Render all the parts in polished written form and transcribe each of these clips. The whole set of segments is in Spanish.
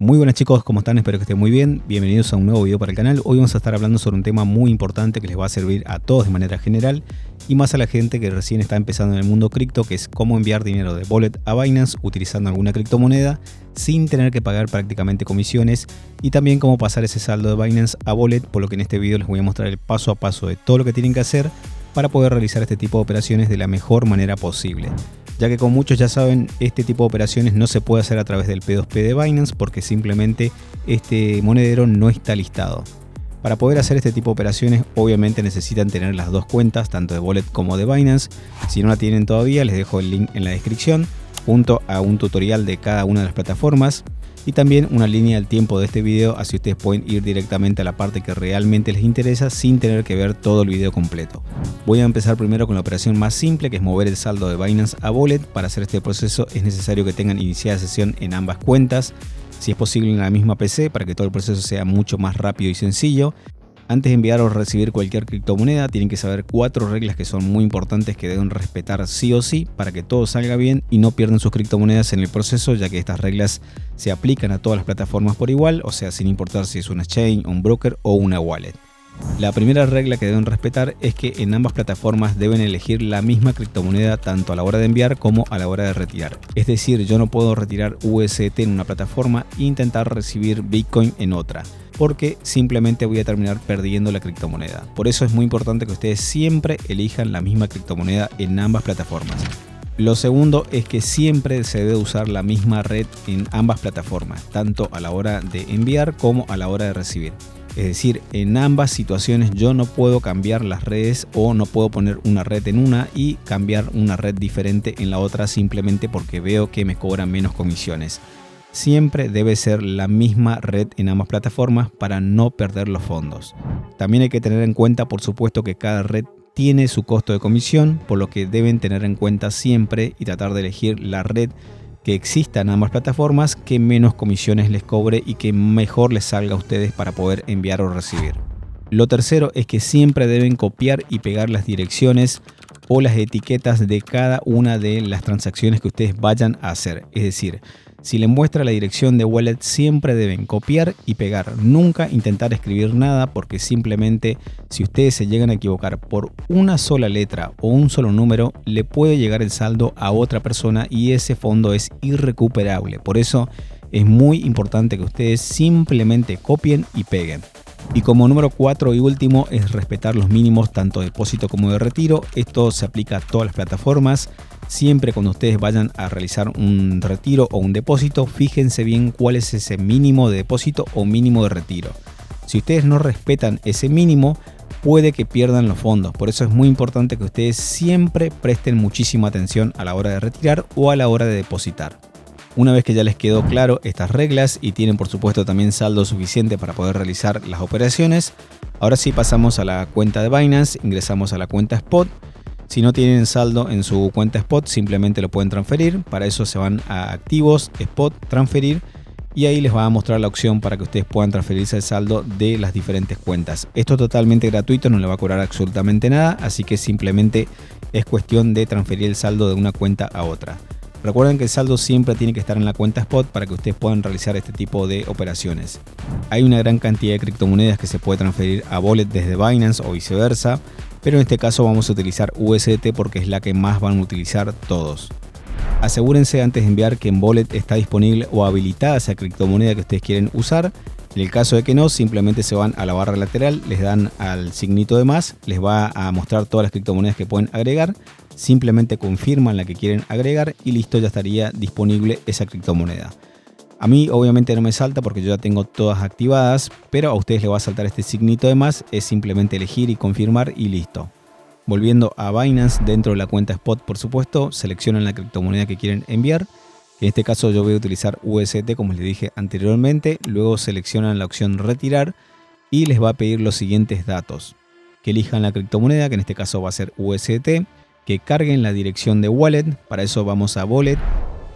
Muy buenas chicos, ¿cómo están? Espero que estén muy bien. Bienvenidos a un nuevo video para el canal. Hoy vamos a estar hablando sobre un tema muy importante que les va a servir a todos de manera general y más a la gente que recién está empezando en el mundo cripto, que es cómo enviar dinero de Wallet a Binance utilizando alguna criptomoneda sin tener que pagar prácticamente comisiones, y también cómo pasar ese saldo de Binance a Wallet, por lo que en este video les voy a mostrar el paso a paso de todo lo que tienen que hacer para poder realizar este tipo de operaciones de la mejor manera posible. Ya que como muchos ya saben, este tipo de operaciones no se puede hacer a través del P2P de Binance porque simplemente este monedero no está listado. Para poder hacer este tipo de operaciones obviamente necesitan tener las dos cuentas, tanto de Wallet como de Binance. Si no la tienen todavía, les dejo el link en la descripción junto a un tutorial de cada una de las plataformas y también una línea del tiempo de este video, así ustedes pueden ir directamente a la parte que realmente les interesa sin tener que ver todo el video completo. Voy a empezar primero con la operación más simple, que es mover el saldo de Binance a Wallet. Para hacer este proceso es necesario que tengan iniciada sesión en ambas cuentas, si es posible en la misma PC, para que todo el proceso sea mucho más rápido y sencillo. Antes de enviar o recibir cualquier criptomoneda, tienen que saber 4 reglas que son muy importantes que deben respetar sí o sí para que todo salga bien y no pierdan sus criptomonedas en el proceso, ya que estas reglas se aplican a todas las plataformas por igual, o sea, sin importar si es una exchange, un broker o una wallet. La primera regla que deben respetar es que en ambas plataformas deben elegir la misma criptomoneda tanto a la hora de enviar como a la hora de retirar. Es decir, yo no puedo retirar USDT en una plataforma e intentar recibir Bitcoin en otra, porque simplemente voy a terminar perdiendo la criptomoneda. Por eso es muy importante que ustedes siempre elijan la misma criptomoneda en ambas plataformas. Lo segundo es que siempre se debe usar la misma red en ambas plataformas, tanto a la hora de enviar como a la hora de recibir. Es decir, en ambas situaciones yo no puedo cambiar las redes o no puedo poner una red en una y cambiar una red diferente en la otra simplemente porque veo que me cobran menos comisiones. Siempre debe ser la misma red en ambas plataformas para no perder los fondos. También hay que tener en cuenta, por supuesto, que cada red tiene su costo de comisión, por lo que deben tener en cuenta siempre y tratar de elegir la red que exista en ambas plataformas que menos comisiones les cobre y que mejor les salga a ustedes para poder enviar o recibir. Lo tercero es que siempre deben copiar y pegar las direcciones o las etiquetas de cada una de las transacciones que ustedes vayan a hacer. Es decir, si les muestra la dirección de wallet, siempre deben copiar y pegar. Nunca intentar escribir nada, porque simplemente si ustedes se llegan a equivocar por una sola letra o un solo número, le puede llegar el saldo a otra persona y ese fondo es irrecuperable. Por eso es muy importante que ustedes simplemente copien y peguen. Y como número 4 y último es respetar los mínimos tanto de depósito como de retiro. Esto se aplica a todas las plataformas. Siempre cuando ustedes vayan a realizar un retiro o un depósito, fíjense bien cuál es ese mínimo de depósito o mínimo de retiro. Si ustedes no respetan ese mínimo, puede que pierdan los fondos. Por eso es muy importante que ustedes siempre presten muchísima atención a la hora de retirar o a la hora de depositar. Una vez que ya les quedó claro estas reglas y tienen por supuesto también saldo suficiente para poder realizar las operaciones, ahora sí pasamos a la cuenta de Binance, ingresamos a la cuenta Spot. Si no tienen saldo en su cuenta Spot, simplemente lo pueden transferir. Para eso se van a activos, Spot, transferir, y ahí les va a mostrar la opción para que ustedes puedan transferirse el saldo de las diferentes cuentas. Esto es totalmente gratuito, no le va a cobrar absolutamente nada, así que simplemente es cuestión de transferir el saldo de una cuenta a otra. Recuerden que el saldo siempre tiene que estar en la cuenta Spot para que ustedes puedan realizar este tipo de operaciones. Hay una gran cantidad de criptomonedas que se puede transferir a Wallet desde Binance o viceversa, pero en este caso vamos a utilizar USDT porque es la que más van a utilizar todos. Asegúrense antes de enviar que en Wallet está disponible o habilitada esa criptomoneda que ustedes quieren usar. En el caso de que no, simplemente se van a la barra lateral, les dan al signito de más, les va a mostrar todas las criptomonedas que pueden agregar. Simplemente confirman la que quieren agregar y listo, ya estaría disponible esa criptomoneda. A mí obviamente no me salta porque yo ya tengo todas activadas, pero a ustedes les va a saltar este signito de más, es simplemente elegir y confirmar y listo. Volviendo a Binance, dentro de la cuenta Spot por supuesto, seleccionan la criptomoneda que quieren enviar. En este caso yo voy a utilizar USDT como les dije anteriormente, luego seleccionan la opción retirar y les va a pedir los siguientes datos. Que elijan la criptomoneda, que en este caso va a ser USDT, que carguen la dirección de wallet, para eso vamos a wallet.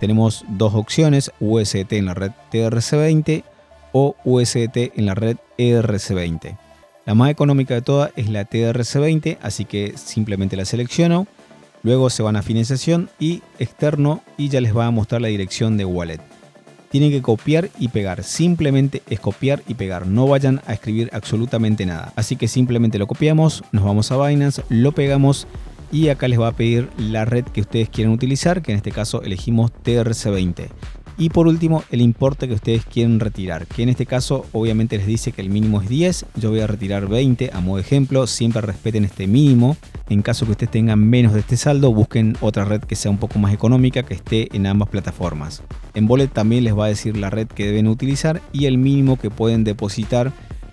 Tenemos dos opciones, USDT en la red TRC20 o USDT en la red ERC20. La más económica de todas es la TRC20, así que simplemente la selecciono. Luego se van a financiación y externo y ya les va a mostrar la dirección de wallet. Tienen que copiar y pegar, simplemente es copiar y pegar, no vayan a escribir absolutamente nada. Así que simplemente lo copiamos, nos vamos a Binance, lo pegamos y acá les va a pedir la red que ustedes quieran utilizar, que en este caso elegimos TRC20. Y por último, el importe que ustedes quieren retirar, que en este caso obviamente les dice que el mínimo es 10, yo voy a retirar 20 a modo de ejemplo, siempre respeten este mínimo. En caso que ustedes tengan menos de este saldo, busquen otra red que sea un poco más económica, que esté en ambas plataformas. En Wallet también les va a decir la red que deben utilizar y el mínimo que pueden depositar,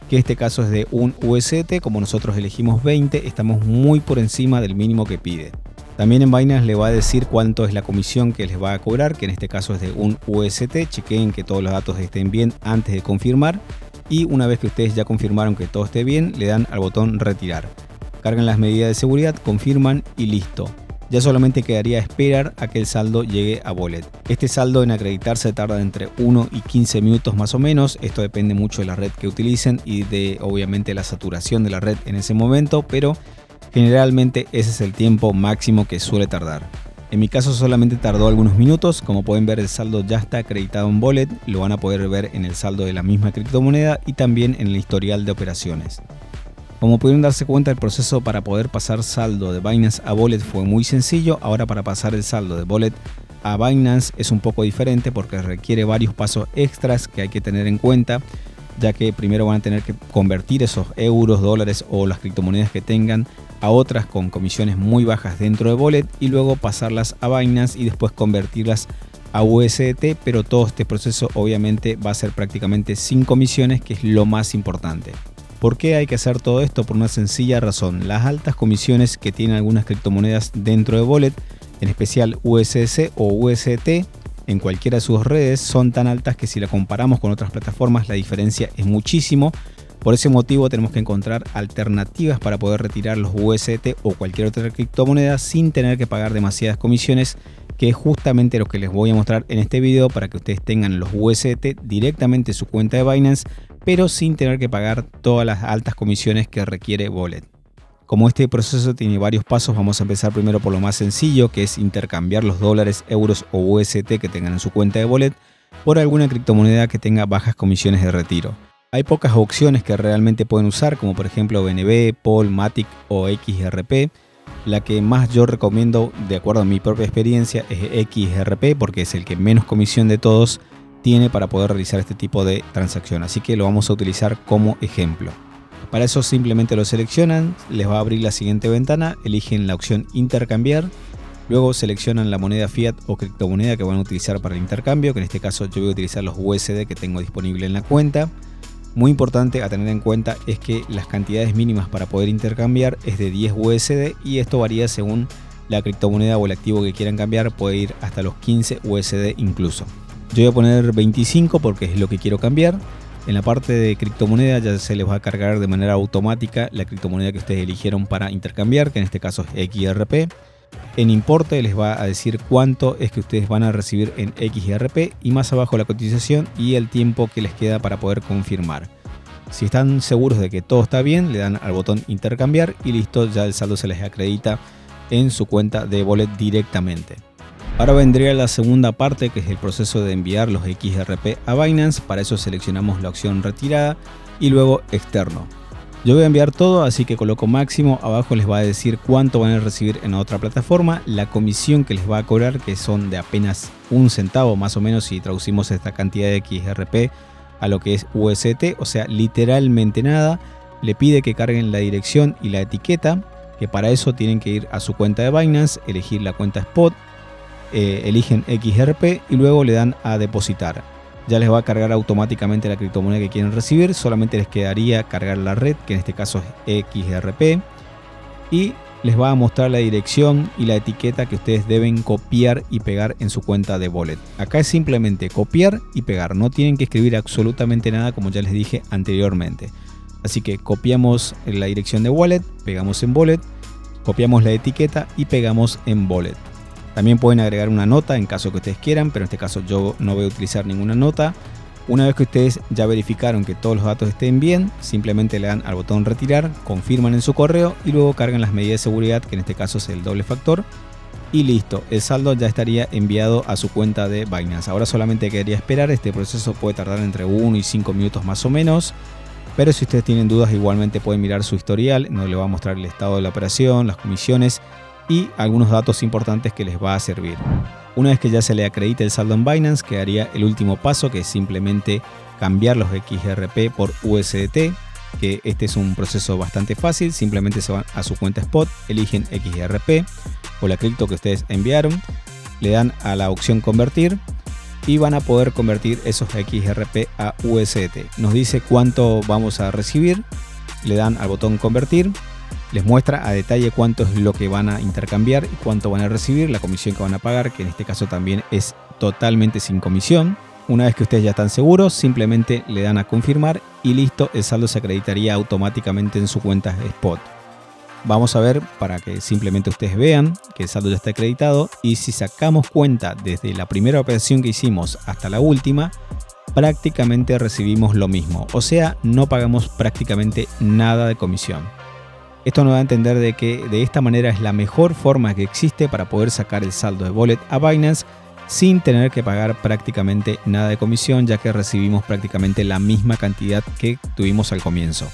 que en este caso es de un USDT, como nosotros elegimos 20, estamos muy por encima del mínimo que pide. También en Binance le va a decir cuánto es la comisión que les va a cobrar, que en este caso es de un USDT. Chequen que todos los datos estén bien antes de confirmar. Y una vez que ustedes ya confirmaron que todo esté bien, le dan al botón retirar. Cargan las medidas de seguridad, confirman y listo. Ya solamente quedaría esperar a que el saldo llegue a Wallet. Este saldo en acreditarse tarda entre 1 y 15 minutos más o menos. Esto depende mucho de la red que utilicen y de obviamente la saturación de la red en ese momento, pero generalmente ese es el tiempo máximo que suele tardar. En mi caso solamente tardó algunos minutos. Como pueden ver, el saldo ya está acreditado en Wallet. Lo van a poder ver en el saldo de la misma criptomoneda y también en el historial de operaciones. Como pudieron darse cuenta, el proceso para poder pasar saldo de Binance a Wallet fue muy sencillo. Ahora para pasar el saldo de Wallet a Binance es un poco diferente porque requiere varios pasos extras que hay que tener en cuenta, ya que primero van a tener que convertir esos euros, dólares o las criptomonedas que tengan a otras con comisiones muy bajas dentro de Wallet y luego pasarlas a Binance y después convertirlas a USDT, pero todo este proceso obviamente va a ser prácticamente sin comisiones, que es lo más importante. ¿Por qué hay que hacer todo esto? Por una sencilla razón: las altas comisiones que tienen algunas criptomonedas dentro de Wallet, en especial USDC o USDT, en cualquiera de sus redes son tan altas que si la comparamos con otras plataformas la diferencia es muchísimo. Por ese motivo tenemos que encontrar alternativas para poder retirar los USDT o cualquier otra criptomoneda sin tener que pagar demasiadas comisiones, que es justamente lo que les voy a mostrar en este video para que ustedes tengan los USDT directamente en su cuenta de Binance, pero sin tener que pagar todas las altas comisiones que requiere Wallet. Como este proceso tiene varios pasos, vamos a empezar primero por lo más sencillo, que es intercambiar los dólares, euros o USDT que tengan en su cuenta de Wallet por alguna criptomoneda que tenga bajas comisiones de retiro. Hay pocas opciones que realmente pueden usar, como por ejemplo BNB, POL, Matic o XRP. La que más yo recomiendo, de acuerdo a mi propia experiencia, es XRP, porque es el que menos comisión de todos tiene para poder realizar este tipo de transacción. Así que lo vamos a utilizar como ejemplo. Para eso simplemente lo seleccionan, les va a abrir la siguiente ventana, eligen la opción intercambiar, luego seleccionan la moneda fiat o criptomoneda que van a utilizar para el intercambio, que en este caso yo voy a utilizar los USD que tengo disponible en la cuenta. Muy importante a tener en cuenta es que las cantidades mínimas para poder intercambiar es de 10 USD y esto varía según la criptomoneda o el activo que quieran cambiar, puede ir hasta los 15 USD incluso. Yo voy a poner 25 porque es lo que quiero cambiar. En la parte de criptomoneda ya se les va a cargar de manera automática la criptomoneda que ustedes eligieron para intercambiar, que en este caso es XRP. En importe les va a decir cuánto es que ustedes van a recibir en XRP y más abajo la cotización y el tiempo que les queda para poder confirmar. Si están seguros de que todo está bien, le dan al botón intercambiar y listo, ya el saldo se les acredita en su cuenta de Wallet directamente. Ahora vendría la segunda parte, que es el proceso de enviar los XRP a Binance. Para eso seleccionamos la opción retirada y luego externo. Yo voy a enviar todo, así que coloco máximo. Abajo les va a decir cuánto van a recibir en otra plataforma, la comisión que les va a cobrar, que son de apenas un centavo más o menos si traducimos esta cantidad de XRP a lo que es USDT, o sea, literalmente nada. Le pide que carguen la dirección y la etiqueta, que para eso tienen que ir a su cuenta de Binance, elegir la cuenta Spot, eligen XRP y luego le dan a depositar. Ya les va a cargar automáticamente la criptomoneda que quieren recibir, solamente les quedaría cargar la red, que en este caso es XRP, y les va a mostrar la dirección y la etiqueta que ustedes deben copiar y pegar en su cuenta de Wallet. Acá es simplemente copiar y pegar, no tienen que escribir absolutamente nada, como ya les dije anteriormente. Así que copiamos la dirección de Wallet, pegamos en Wallet, copiamos la etiqueta y pegamos en Wallet. También pueden agregar una nota en caso que ustedes quieran, pero en este caso yo no voy a utilizar ninguna nota. Una vez que ustedes ya verificaron que todos los datos estén bien, simplemente le dan al botón retirar, confirman en su correo y luego cargan las medidas de seguridad, que en este caso es el doble factor, y listo, el saldo ya estaría enviado a su cuenta de Binance. Ahora solamente quedaría esperar, este proceso puede tardar entre 1 y 5 minutos más o menos, pero si ustedes tienen dudas igualmente pueden mirar su historial, donde le va a mostrar el estado de la operación, las comisiones y algunos datos importantes que les va a servir. Una vez que ya se le acredite el saldo en Binance, quedaría el último paso, que es simplemente cambiar los XRP por USDT, que este es un proceso bastante fácil. Simplemente se van a su cuenta Spot, eligen XRP o la cripto que ustedes enviaron, le dan a la opción convertir y van a poder convertir esos XRP a USDT. Nos dice cuánto vamos a recibir, le dan al botón convertir, les muestra a detalle cuánto es lo que van a intercambiar y cuánto van a recibir, la comisión que van a pagar, que en este caso también es totalmente sin comisión. Una vez que ustedes ya están seguros, simplemente le dan a confirmar y listo, el saldo se acreditaría automáticamente en su cuenta Spot. Vamos a ver para que simplemente ustedes vean que el saldo ya está acreditado, y si sacamos cuenta desde la primera operación que hicimos hasta la última, prácticamente recibimos lo mismo, o sea, no pagamos prácticamente nada de comisión. Esto nos da a entender de que de esta manera es la mejor forma que existe para poder sacar el saldo de Wallet a Binance sin tener que pagar prácticamente nada de comisión, ya que recibimos prácticamente la misma cantidad que tuvimos al comienzo.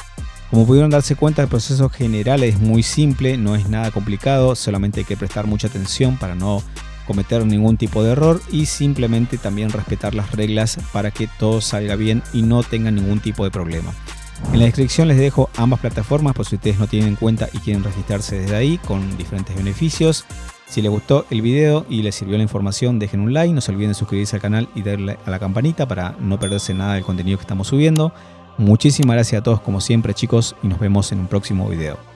Como pudieron darse cuenta, el proceso general es muy simple, no es nada complicado, solamente hay que prestar mucha atención para no cometer ningún tipo de error y simplemente también respetar las reglas para que todo salga bien y no tengan ningún tipo de problema. En la descripción les dejo ambas plataformas por si ustedes no tienen en cuenta y quieren registrarse desde ahí con diferentes beneficios. Si les gustó el video y les sirvió la información, dejen un like, no se olviden de suscribirse al canal y darle a la campanita para no perderse nada del contenido que estamos subiendo. Muchísimas gracias a todos como siempre, chicos, y nos vemos en un próximo video.